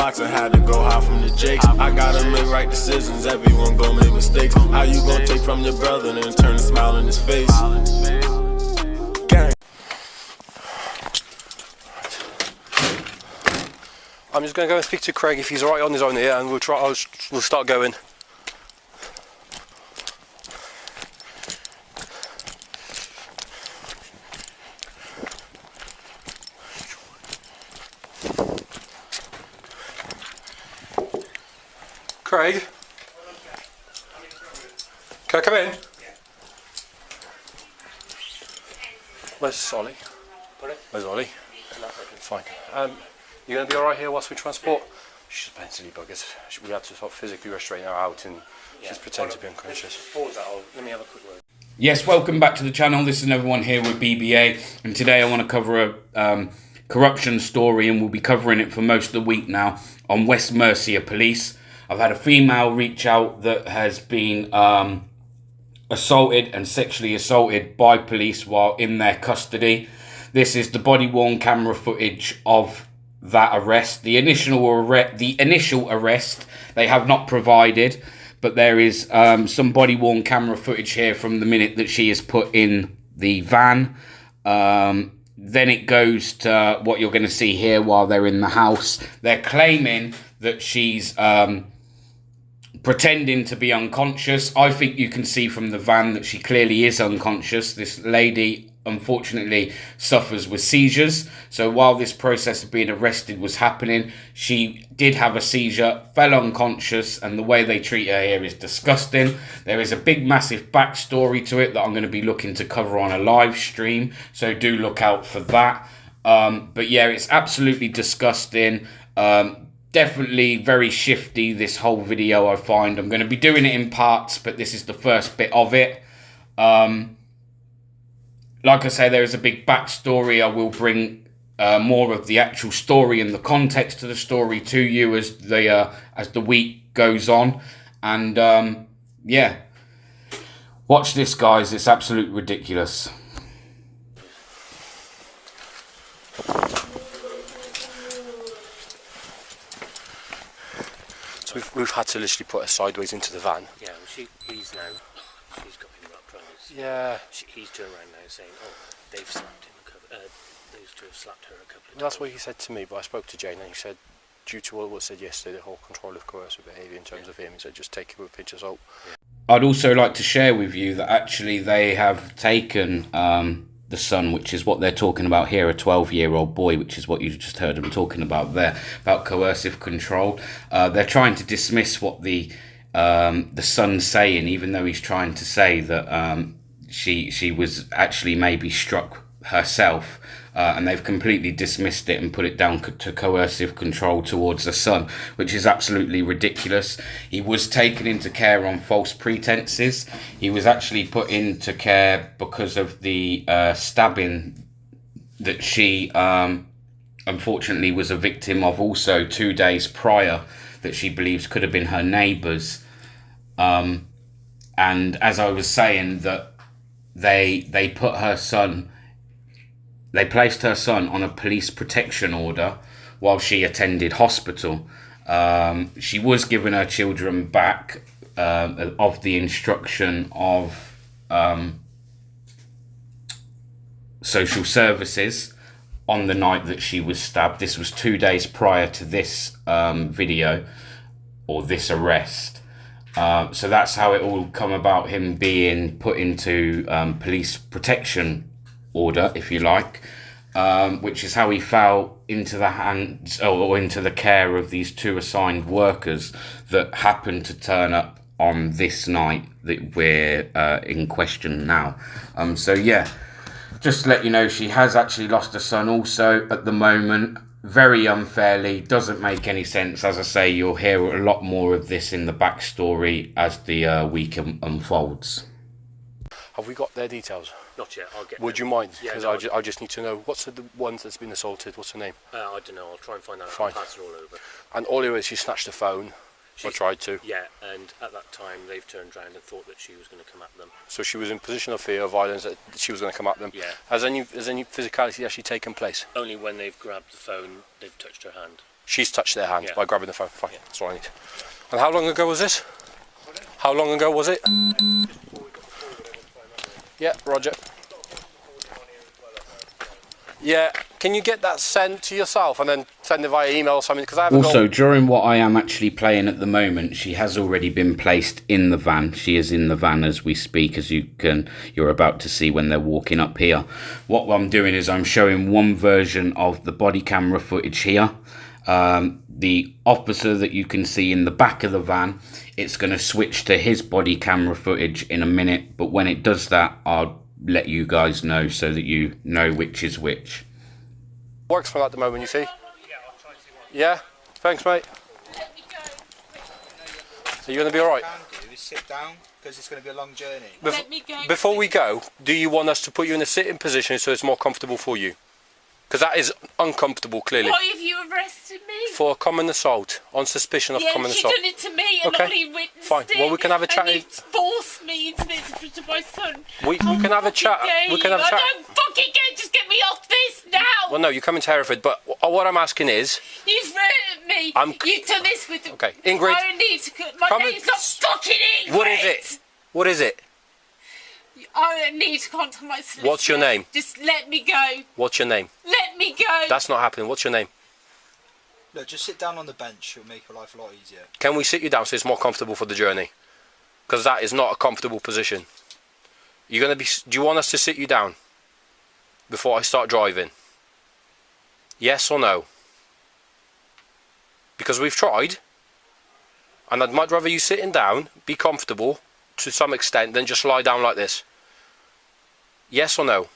box and had to go hide from the jakes. I gotta make right decisions, everyone gon' make mistakes. How you gon' take from your brother and then turn a smile in his face? Gang. I'm just gonna go and speak to Craig if he's alright on his own here, and we'll start going. Craig? Can I come in? Where's Ollie? Where's Ollie? Fine. You going to be alright here whilst we transport? She's playing silly buggers. We had to sort of physically restrain her out and she's pretending to be unconscious. Pause that. Let me have a quick word. Yes, welcome back to the channel. This is another one here with BBA, and today I want to cover a corruption story, and we'll be covering it for most of the week now on West Mercia Police. I've had a female reach out that has been assaulted and sexually assaulted by police while in their custody. This is the body-worn camera footage of that arrest. The initial arrest they have not provided, but there is some body-worn camera footage here from the minute that she is put in the van. Then it goes to what you're going to see here while they're in the house. They're claiming that she's pretending to be unconscious. I think you can see from the van that she clearly is unconscious. This lady unfortunately suffers with seizures, so while this process of being arrested was happening, she did have a seizure, fell unconscious, and the way they treat her here is disgusting. There is a big massive backstory to it that I'm going to be looking to cover on a live stream, so do look out for that. But yeah, it's absolutely disgusting. Definitely very shifty, this whole video, I find. I'm going to be doing it in parts, but this is the first bit of it. Like I say, there is a big backstory. I will bring more of the actual story and the context of the story to you as the week goes on. And yeah, watch this, guys. It's absolutely ridiculous. So we've had to literally put her sideways into the van. Yeah, well, she's got him up close. Yeah. He's turned around now saying, oh, they've slapped him those two have slapped her a couple of times. That's what he said to me, but I spoke to Jane and he said, due to what was said yesterday, the whole control of coercive behaviour in terms of him, he said just take it with a pinch of salt. Yeah. I'd also like to share with you that actually they have taken the son, which is what they're talking about here, a 12-year-old boy, which is what you just heard them talking about there, about coercive control. They're trying to dismiss what the son's saying, even though he's trying to say that she was actually maybe struck herself, and they've completely dismissed it and put it down to coercive control towards the son, which is absolutely ridiculous. He was taken into care on false pretences. He was actually put into care because of the stabbing that she unfortunately was a victim of also 2 days prior, that she believes could have been her neighbours. And as I was saying, that they put her son, they placed her son on a police protection order while she attended hospital. She was given her children back of the instruction of social services on the night that she was stabbed. This was 2 days prior to this video, or this arrest. So that's how it all come about, him being put into police protection order, if you like, which is how he fell into the hands or into the care of these two assigned workers that happened to turn up on this night that we're in question now. So yeah, just to let you know, she has actually lost a son also at the moment, very unfairly. Doesn't make any sense. As I say, you'll hear a lot more of this in the backstory as the week unfolds. Have we got their details? Not yet, I'll get Would them. you mind? Yeah, Because no, I just need to know, what's the one that's been assaulted, what's her name? I don't know, I'll try and find out. Fine. I'll pass it all over. And all it is, she snatched the phone, or tried to. Yeah, and at that time they've turned around and thought that she was going to come at them. So she was in position of fear, of violence, that she was going to come at them. Yeah. Has any physicality actually taken place? Only when they've grabbed the phone, they've touched her hand. She's touched their hand Yeah. by grabbing the phone. Fine, that's all I need. And how long ago was this? How long ago was it? Yeah, Roger. Yeah, can you get that sent to yourself and then send it via email or something? Because I haven't Also, during what I am actually playing at the moment, she has already been placed in the van. She is in the van as we speak, as you're about to see when they're walking up here. What I'm doing is I'm showing one version of the body camera footage here. The officer that you can see in the back of the van, it's going to switch to his body camera footage in a minute. But when it does that, I'll let you guys know so that you know which is which. Works for that at the moment, you see? Yeah? Thanks, mate. So you're going to be alright? What you can do is sit down, because it's going to be a long journey. Let me go. Before we go, do you want us to put you in a sitting position so it's more comfortable for you? Because that is uncomfortable, clearly. Why have you arrested me? For common assault, on suspicion of common she assault. done it to me and Okay, Ollie witnessed fine. it. Well, we can have a chat And in- you forced me into this in front of my son. We can have a chat. We can have a chat. I don't fucking care. Just get me off this now. Well, no, you're coming to Hereford, but what I'm asking is... You've ruined me. You've done this with... Okay, Ingrid. I need to... My Come name's and- not fucking Ingrid. What is it? What is it? I need to contact my solicitor. What's your name? Just let me go. What's your name? Let me go. That's not happening. What's your name? Look, just sit down on the bench, it'll make your life a lot easier. Can we sit you down so it's more comfortable for the journey? Because that is not a comfortable position. You're gonna be. Do you want us to sit you down before I start driving? Yes or no? Because we've tried, and I'd much rather you sitting down, be comfortable to some extent, than just lie down like this. Yes or no?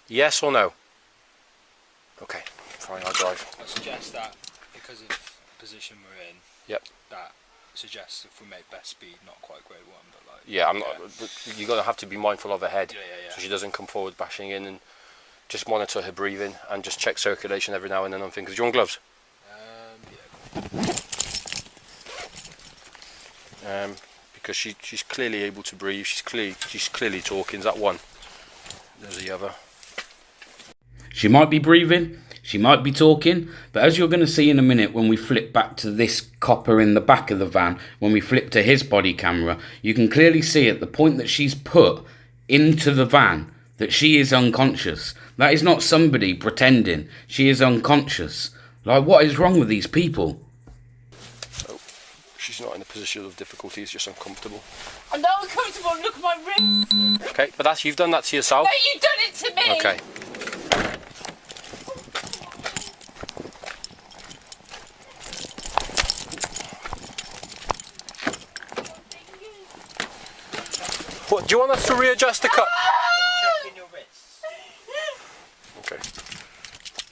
Yes or no? Okay, fine. I'll drive. I suggest that, because of the position we're in, Yep. that suggests if we make best speed, not quite grade 1, but like... Yeah, I'm not. You're gonna have to be mindful of her head, Yeah. so she doesn't come forward bashing in, and just monitor her breathing and just check circulation every now and then on fingers. Do you want gloves? Because she's clearly able to breathe. She's clearly talking. Is that one? There's the other. She might be breathing, she might be talking, but as you're going to see in a minute when we flip back to this copper in the back of the van, when we flip to his body camera, you can clearly see at the point that she's put into the van that she is unconscious. That is not somebody pretending. She is unconscious. Like, what is wrong with these people? Oh, she's not in a position of difficulty. It's just uncomfortable. I'm not uncomfortable. Look at my wrist. Okay, but you've done that to yourself. No, you've done it to me. Okay. What, do you want us to readjust the cup? Checking your wrists. Okay.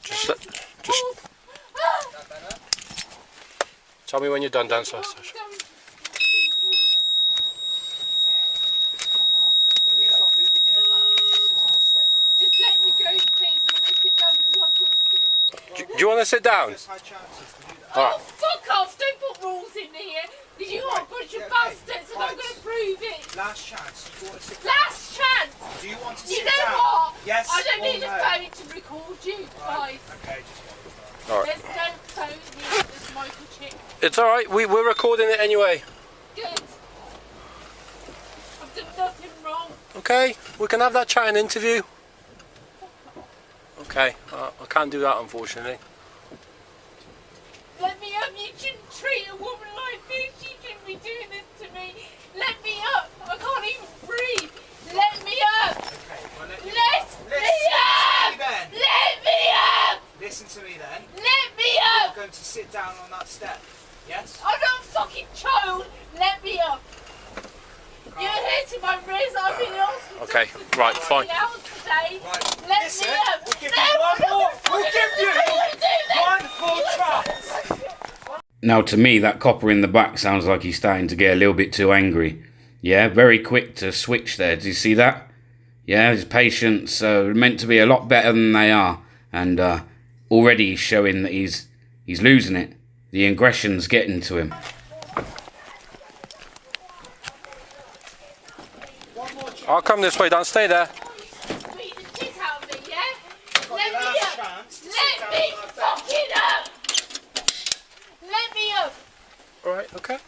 Just That better? tell me when you're done, Dancer. Stop moving your hands. Just let me go, please. I'm going to sit down because I can't sit. Do you want to sit down? Just high chances to do that. All right. Oh, fuck off. Don't put rules in here. Because you are a bunch of bastards and I'm going to prove it. Last chance. Do you want to sit down? Last chance. Do you want to You sit know down? what? Yes I don't or need no? a phone to record you twice. Okay, just All right. There's no phone here. There's microchip. It's all right. We're recording it anyway. Good. I've done nothing wrong. Okay. We can have that chat and interview. Okay. I can't do that, unfortunately. Let me up. You shouldn't treat a woman like this. You shouldn't be doing this to me. Let me up. I can't even breathe. Let me up. okay. Well, Let listen me to me up. then. Let me up. Listen to me then. Let me You're up. going to sit down on that step. Yes? I'm not a fucking child. Let me up. You're hitting my wrist. I've been in hospital. Okay, for right, 3 fine. hours today. Right. Let Listen, me up. we'll give No, you I'm one more. not We'll give you gonna do this. one more chance. Now, to me, that copper in the back sounds like he's starting to get a little bit too angry. Yeah, very quick to switch there. Do you see that? Yeah, his patients are meant to be a lot better than they are. And already he's showing that he's losing it. The aggression's getting to him. I'll come this way, Dan. Stay there. Beat the shit out of me, yeah? Let me Last up. chance to sit Let down me Alright, okay.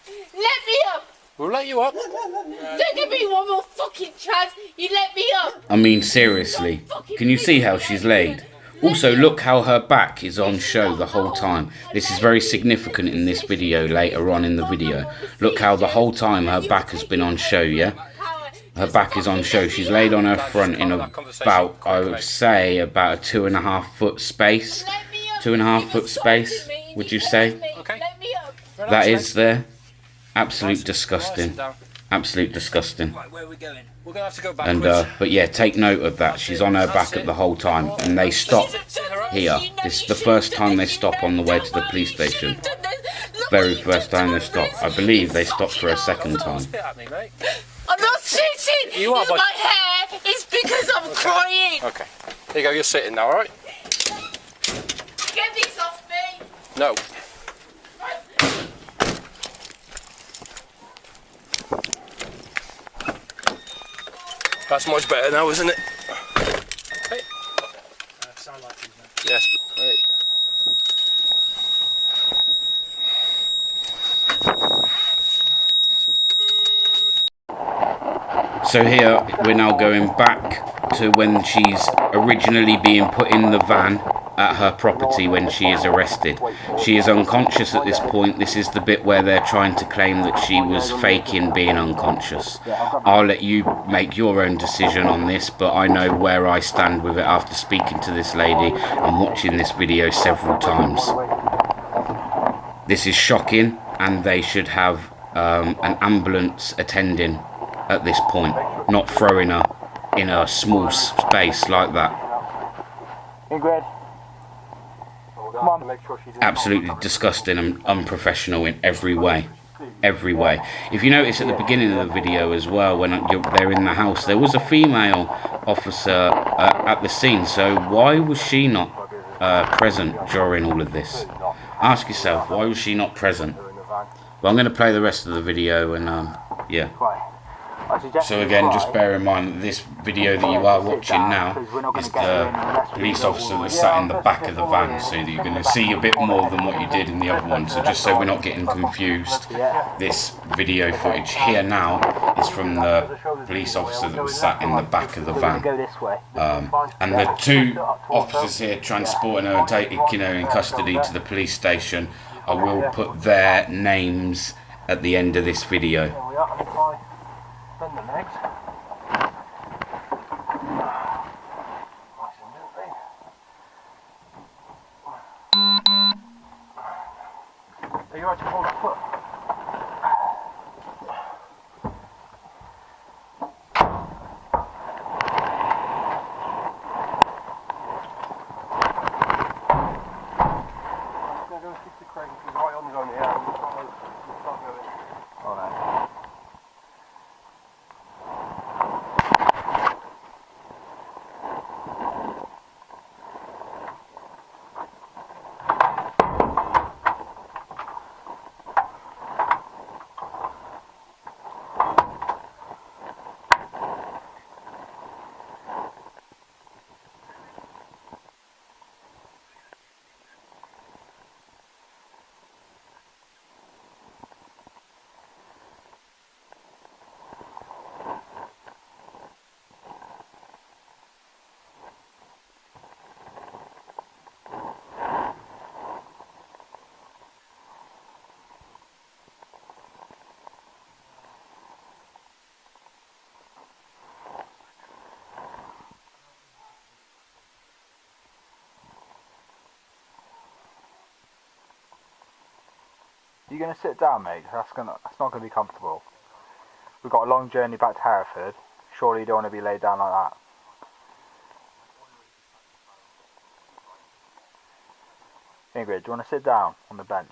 Let me up! We'll let you up. Don't give me one more fucking chance. You let me up. I mean, seriously, can you see how she's laid? Also, look how her back is on show the whole time. This is very significant in this video later on in the video. Look how the whole time her back has been on show, yeah? Her back is on show. She's laid on her front in about, I would say, about a 2.5 foot space. 2.5 foot space, would you say? Okay. That is there. Absolute disgusting. Absolute disgusting. Right, where are we going? We're going to have to go back. And but yeah, take note of that. She's on her back at the whole time, and they stop here. This is the first time they stop on the way to the police station. Very first time they stop. I believe they stopped for a second time. I'm not sitting. You are, It's but- my hair. It's because I'm crying. Okay. There you go, you're sitting now, alright? Get these off me. No. That's much better now, isn't it? Okay. Sound like these, man. Yes, right. So here we're now going back to when she's originally being put in the van at her property when she is arrested. She is unconscious at this point. This is the bit where they're trying to claim that she was faking being unconscious. I'll let you make your own decision on this, but I know where I stand with it after speaking to this lady and watching this video several times. This is shocking, and they should have an ambulance attending at this point, not throwing her in a small space like that. Ingrid. Come on. Absolutely disgusting and unprofessional in every way. Every way. If you notice at the beginning of the video as well, when they're in the house, there was a female officer at the scene, so why was she not present during all of this? Ask yourself, why was she not present? Well, I'm going to play the rest of the video and yeah. So again, just bear in mind that this video that you are watching now is the police officer that sat in the back of the van, so that you're going to see a bit more than what you did in the other one. So just so we're not getting confused, this video footage here now is from the police officer that was sat in the back of the van. And the two officers here transporting her and taking her in custody to the police station, I will put their names at the end of this video. Bend the legs. Nice and gently. Are you right to hold a foot? I'm going to go and speak to Craig because he's right on his own here. We'll start going. Oh no. You're going to sit down, mate? That's not going to be comfortable. We've got a long journey back to Hereford. Surely you don't want to be laid down like that. Ingrid, do you want to sit down on the bench?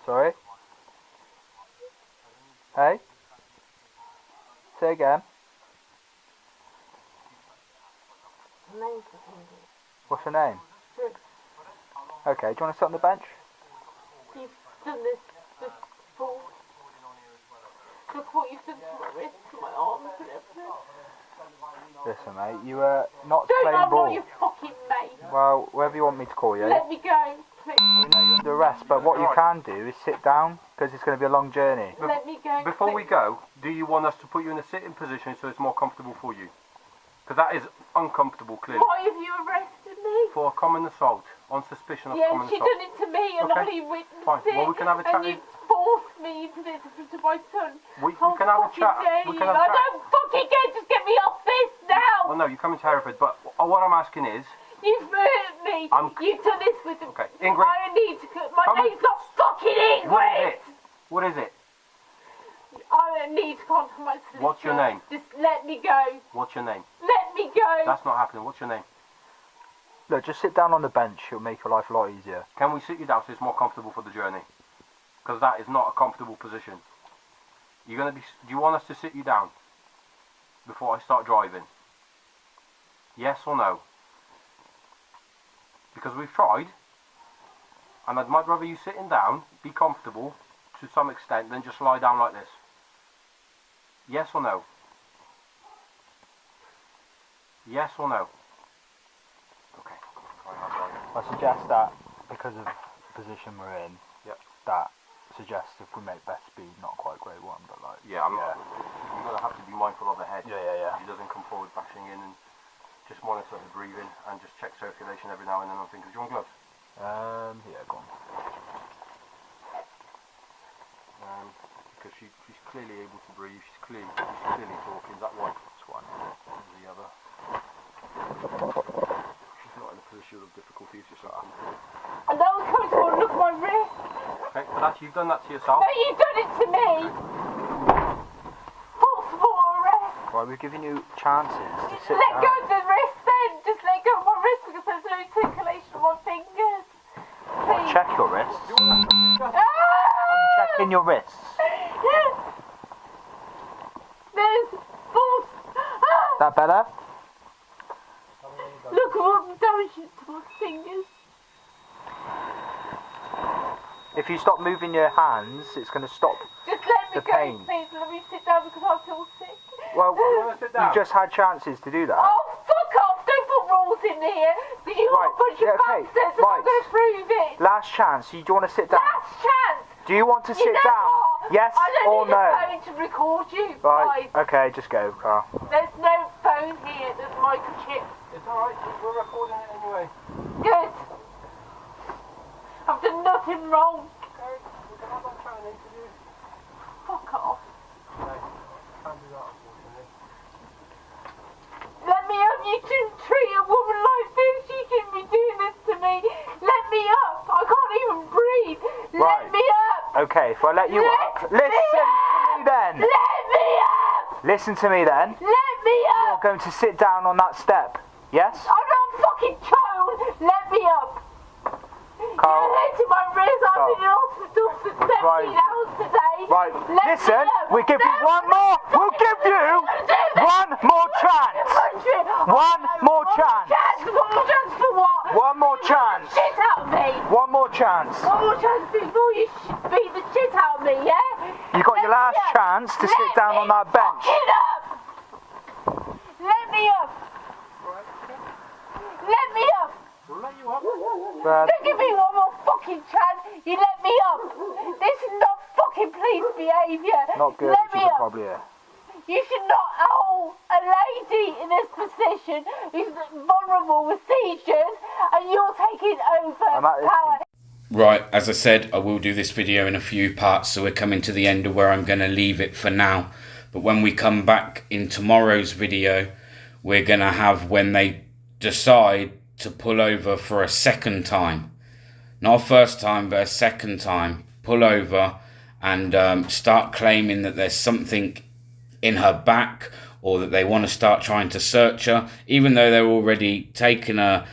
Sorry? Hey? Say again. What's your name? Okay, do you want to sit on the bench? You've done this before. Look what you've done to my wrists, to my arms and everything. Listen, mate, you were not Don't, playing I'm ball. not your fucking mate. Well, whatever you want me to call you. Let me go, please. We know you're the arrest, but what you can do is sit down, because it's going to be a long journey. Let me go. Before we go, do you want us to put you in a sitting position so it's more comfortable for you? Because that is uncomfortable, clearly. Why have you arrested me? For a common assault, on suspicion of common She assault. done it to me and Okay. I witnessed Fine. it. Well, we can have a chat And you forced me into this to my son. We How can have a fucking chat. dare We you. can have a I chat. don't fucking care. Just get me off this now. Well, no, you come into Hereford, but what I'm asking is, You've hurt me. You've done this with Okay, Ingrid. I need to. My Come on. name's not fucking Ingrid. what is it? What is it? I need to contact my solicitor. What's your name? Just let me go. What's your name? Let me go. That's not happening. What's your name? Look, just sit down on the bench. It'll make your life a lot easier. Can we sit you down so it's more comfortable for the journey? Because that is not a comfortable position. You're gonna be. Do you want us to sit you down before I start driving? Yes or no? Because we've tried, and I'd much rather you sitting down, be comfortable to some extent, than just lie down like this. Yes or no? Yes or no? Okay. I suggest that, because of the position we're in, Yep. that suggests if we make best speed, not quite grade 1, but like... Yeah, you're gonna have to be mindful of the head. Yeah. He doesn't come forward bashing in, and just monitor the breathing and just check circulation every now and then on things. Do you want gloves? Yeah, go on. Because she's clearly able to breathe. She's clearly talking. Is that one? That's one. The other. She's not in a position of difficulty. It's just uncomfortable. And that was coming to look at my wrist. Okay, but that's, you've done that to yourself. No, you've done it to me. False arrest. Right, we've given you chances to sit Let down. go of the wrist then. Just let go of my wrist because there's no circulation on my fingers. Well, check your wrists. Ah! I'm checking your wrists. There's false. Is that better? Look what damage to my fingers. If you stop moving your hands, it's going to stop. Just let me The go, pain. please. Let me sit down because I feel sick. Well, wanna sit down? you just had chances to do that. Oh, fuck off! Don't put rules in here. Because you Right, are a bunch of yeah, okay, bastards and I'm right. going to prove it. Last chance. Do you want to sit down? Last chance. Do you want to You sit know down? what? Yes I don't or need no? a phone to record you. Right. Guys. Okay, just go, Carl. There's no phone here. There's microchip. It's alright, we're recording it anyway. Good. I've done nothing wrong. Okay, we can have that chat and interview. Fuck off. No, can't do that, unfortunately. Let me up. You shouldn't treat a woman like this. You shouldn't be doing this to me. Let me up. I can't even breathe. Right. Let me up. Okay, if I let you up, Let listen to me then. Let me up. Listen to me then. Let me You're up. going to sit down on that step. Yes? I'm not a fucking child. Let me up. Carl. You're hitting my wrist. I've Carl. been in hospital for 17 Right. hours today. Right, Let listen, me up. we'll give you one more. We'll give you one more chance. One more chance. One more chance for what? One more chance. Shit out of me. One more chance. One more chance before you beat the shit out of me, yeah? You got your Let last me up. chance to sit Let down me on that bench. fucking up. Let me up. Let me up. We'll let you up. Don't give me one more fucking chance. You let me up. This is not fucking police behaviour. Not good, Let which me is a up. problem here. You should not hold a lady in this position who's vulnerable with seizures and you're taking over I'm at this power. Right, as I said, I will do this video in a few parts, so we're coming to the end of where I'm going to leave it for now. But when we come back in tomorrow's video, we're going to have when they decide to pull over for a second time. Not a first time, but a second time. Pull over and start claiming that there's something in her back, or that they want to start trying to search her, even though they're already taken her,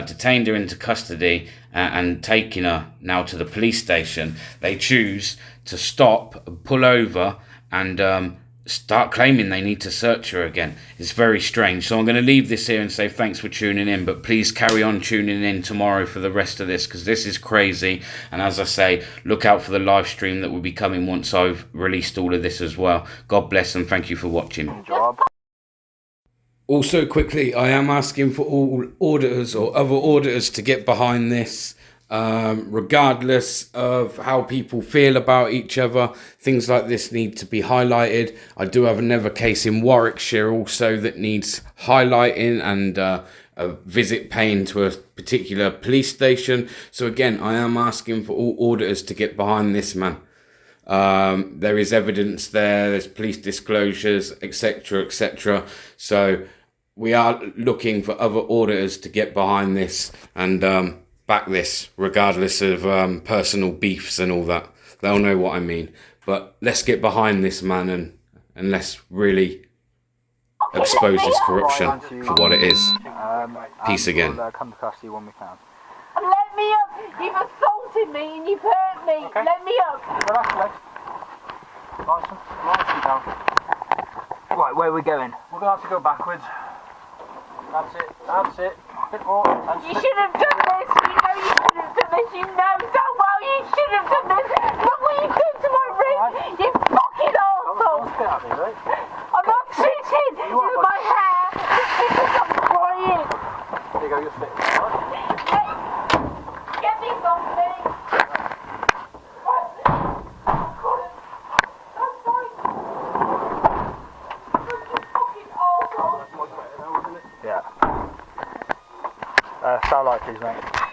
detained her into custody and taken her now to the police station. They choose to stop, pull over and start claiming they need to search her again. It's very strange. So I'm going to leave this here and say thanks for tuning in, but please carry on tuning in tomorrow for the rest of this, because this is crazy. And as I say, look out for the live stream that will be coming once I've released all of this as well. God bless and thank you for watching. Job. Also quickly, I am asking for all auditors or other auditors to get behind this. regardless of how people feel about each other. Things like this need to be highlighted. I do have another case in Warwickshire also that needs highlighting and a visit paying to a particular police station. So again, I am asking for all auditors to get behind this man. There is evidence there's police disclosures, etc., etc. So we are looking for other auditors to get behind this and back this, regardless of personal beefs and all that. They'll know what I mean. But let's get behind this man and let's really expose his corruption for what it is. Peace again. We'll come to custody when we can. Let me up! You've assaulted me and you've hurt me! Okay. Let me up! Relax, legs. Nicely down. Right, where are we going? We're going to have to go backwards. That's it. That's it. A bit more. You should have done this! You know you should have done this! You know so well you should have done this! Look what you did to my wrist! You fucking arsehole! Spit at me, right? I'm not shooting! It's my hair! Because I'm crying! There you go, you're spitting. Get me something! Yeah. Starlight, please, mate.